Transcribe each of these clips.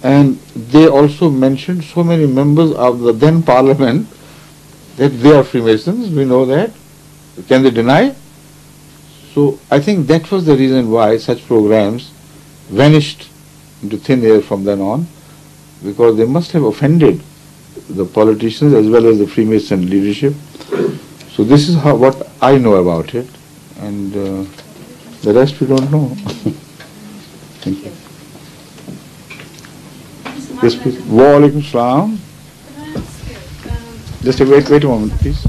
And they also mentioned so many members of the then parliament that they are Freemasons. We know that. Can they deny? So I think that was the reason why such programs vanished into thin air from then on, because they must have offended the politicians as well as the Freemason leadership. So this is what I know about it, and the rest we don't know. Thank you. Yes, please. Wa alaikum salam. Just wait a moment, please.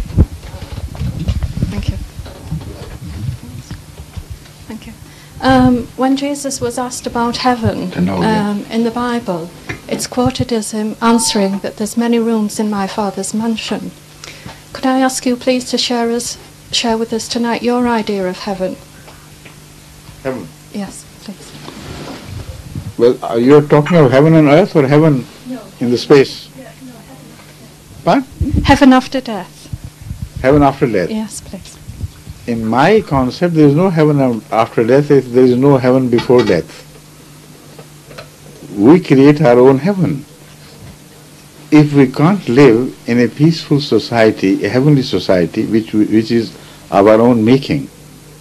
Thank you. Thank you. When Jesus was asked about heaven in the Bible, it's quoted as him answering that there's many rooms in my Father's mansion. Could I ask you please to share with us tonight your idea of heaven? Heaven? Yes, please. Well, you're talking of heaven on earth or heaven in the space? Yeah, no, heaven. What? Heaven after death. Heaven after death? Yes, please. In my concept, there is no heaven after death, there is no heaven before death. We create our own heaven. If we can't live in a peaceful society, a heavenly society, which is of our own making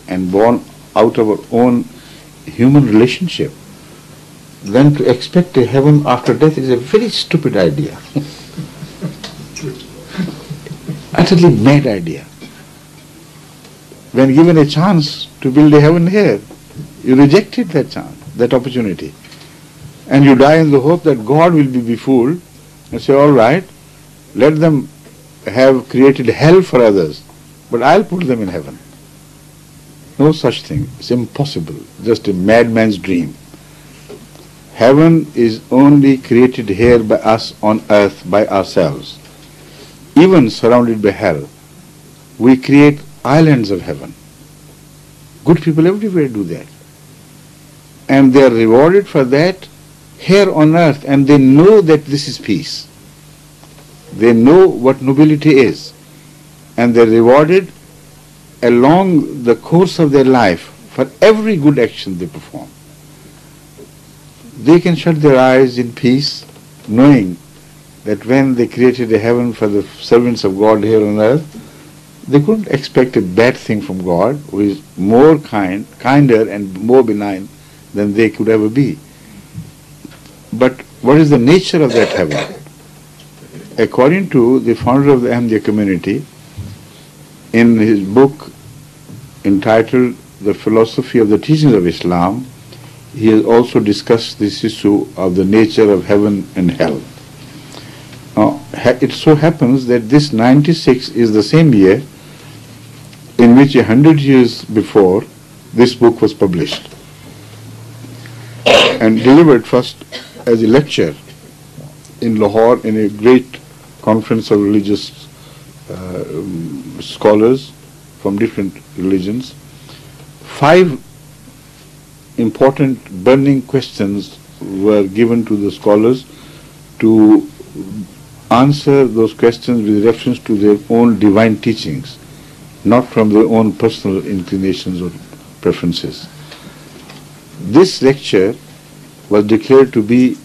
and born out of our own human relationship, then to expect a heaven after death is a very stupid idea. Utterly mad idea. When given a chance to build a heaven here, you rejected that chance, that opportunity. And you die in the hope that God will be befooled and say, all right, let them have created hell for others, but I'll put them in heaven. No such thing. It's impossible. Just a madman's dream. Heaven is only created here by us on earth, by ourselves. Even surrounded by hell, we create islands of heaven. Good people everywhere do that. And they are rewarded for that here on earth, and they know that this is peace. They know what nobility is, and they are rewarded along the course of their life for every good action they perform. They can shut their eyes in peace, knowing that when they created a heaven for the servants of God here on earth, they couldn't expect a bad thing from God, who is more kinder and more benign than they could ever be. But what is the nature of that heaven? According to the founder of the Ahmadiyya community, in his book entitled The Philosophy of the Teachings of Islam, he has also discussed this issue of the nature of heaven and hell. Now, it so happens that this 96 is the same year in which 100 years before this book was published and delivered first as a lecture in Lahore in a great conference of religious scholars from different religions. 5 important burning questions were given to the scholars to answer those questions with reference to their own divine teachings, not from their own personal inclinations or preferences. This lecture was declared to be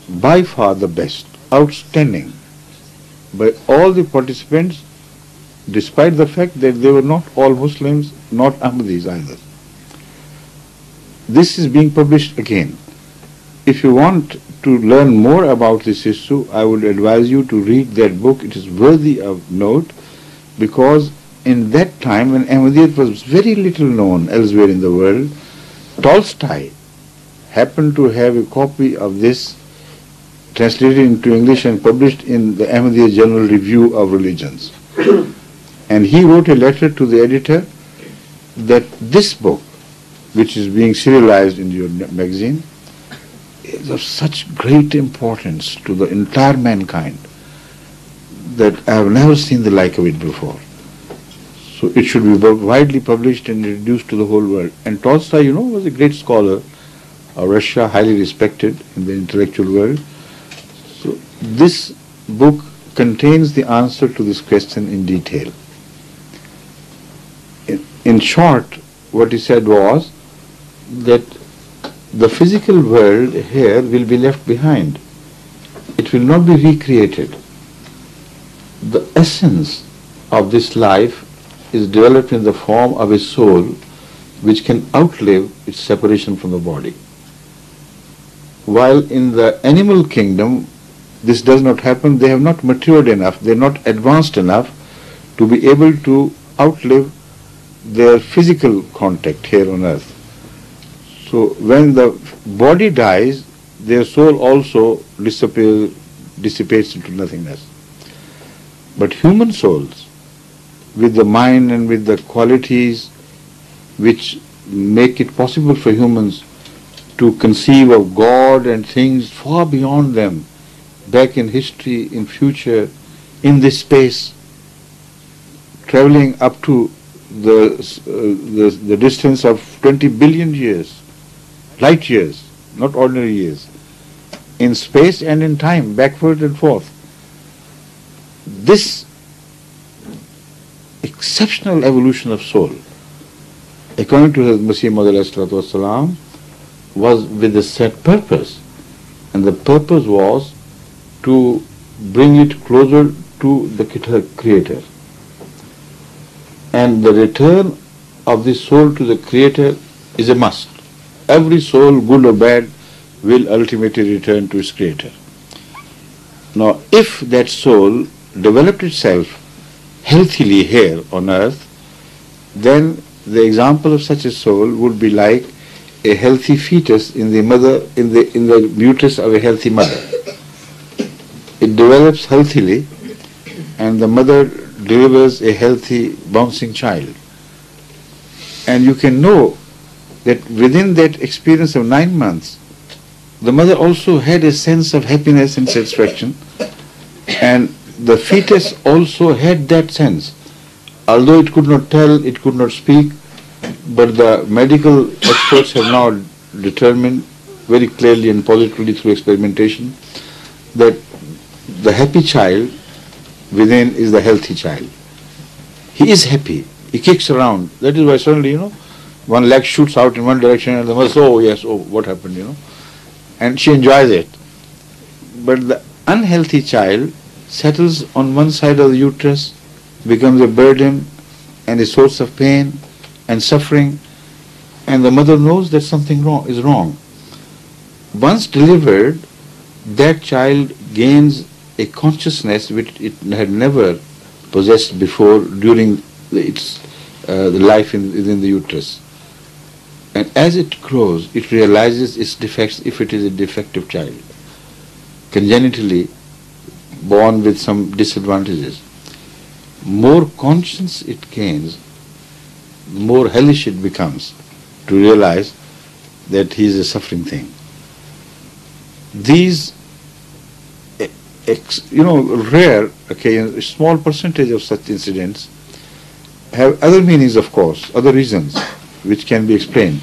by far the best, outstanding, by all the participants, despite the fact that they were not all Muslims, not Ahmadis either. This is being published again. If you want to learn more about this issue, I would advise you to read that book. It is worthy of note, because in that time when Ahmadiyyat was very little known elsewhere in the world, Tolstoy happened to have a copy of this translated into English and published in the Ahmadiyya General Review of Religions. And he wrote a letter to the editor that this book, which is being serialized in your magazine, is of such great importance to the entire mankind that I have never seen the like of it before. So it should be widely published and introduced to the whole world. And Tolstoy, was a great scholar of Russia, highly respected in the intellectual world. So this book contains the answer to this question in detail. In short, what he said was that the physical world here will be left behind. It will not be recreated. The essence of this life is developed in the form of a soul which can outlive its separation from the body. While in the animal kingdom this does not happen, they have not matured enough, they are not advanced enough to be able to outlive their physical contact here on earth. So when the body dies, their soul also dissipates into nothingness. But human souls, with the mind and with the qualities which make it possible for humans to conceive of God and things far beyond them, back in history, in future, in this space, traveling up to the distance of 20 billion years, light years, not ordinary years, in space and in time, backward and forth. This exceptional evolution of soul, according to Hadhrat Mirza Tahir Ahmed, was with a set purpose, and the purpose was to bring it closer to the Creator. And the return of the soul to the Creator is a must. Every soul, good or bad, will ultimately return to its Creator. Now, if that soul developed itself healthily here on earth, then the example of such a soul would be like a healthy fetus in the mother, in the uterus of a healthy mother. It develops healthily, and the mother delivers a healthy, bouncing child. And you can know that within that experience of 9 months, the mother also had a sense of happiness and satisfaction, and the fetus also had that sense. Although it could not tell, it could not speak, but the medical experts have now determined very clearly and positively through experimentation that the happy child within is the healthy child. He is happy. He kicks around. That is why suddenly, one leg shoots out in one direction and the mother says, oh yes, oh what happened, and she enjoys it. But the unhealthy child settles on one side of the uterus, becomes a burden and a source of pain and suffering, and the mother knows that something is wrong. Once delivered, that child gains a consciousness which it had never possessed before during the life within the uterus. And as it grows, it realizes its defects if it is a defective child, congenitally born with some disadvantages. More conscience it gains, more hellish it becomes to realize that he is a suffering thing. These rare occasions, a small percentage of such incidents have other meanings, of course, other reasons which can be explained.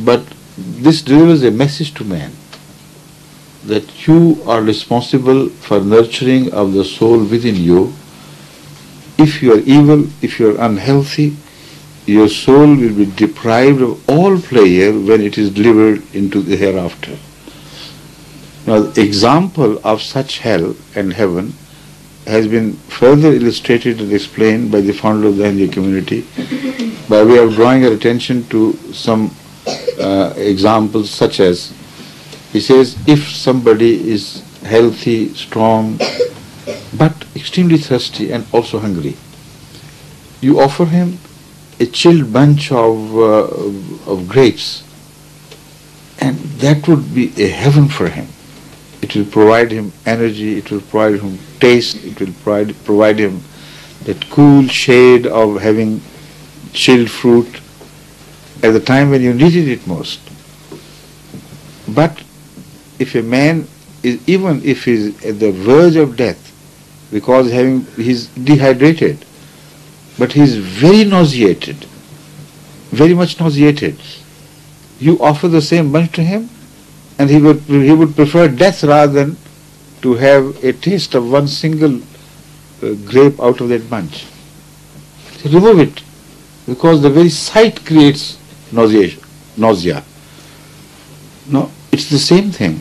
But this delivers a message to man that you are responsible for nurturing of the soul within you. If you are evil, if you are unhealthy, your soul will be deprived of all pleasure when it is delivered into the hereafter. Now, the example of such hell and heaven has been further illustrated and explained by the founder of the Ahmadiyya community by way of drawing our attention to some examples such as, he says, if somebody is healthy, strong, but extremely thirsty and also hungry, you offer him a chilled bunch of grapes, and that would be a heaven for him. It will provide him energy, it will provide him taste, it will provide him that cool shade of having chilled fruit at the time when you needed it most. But if a man is, even if he is at the verge of death, because he's dehydrated, but he is very nauseated, very much nauseated, you offer the same bunch to him, and he would prefer death rather than to have a taste of one single grape out of that bunch. So remove it, because the very sight creates nausea. No, it's the same thing.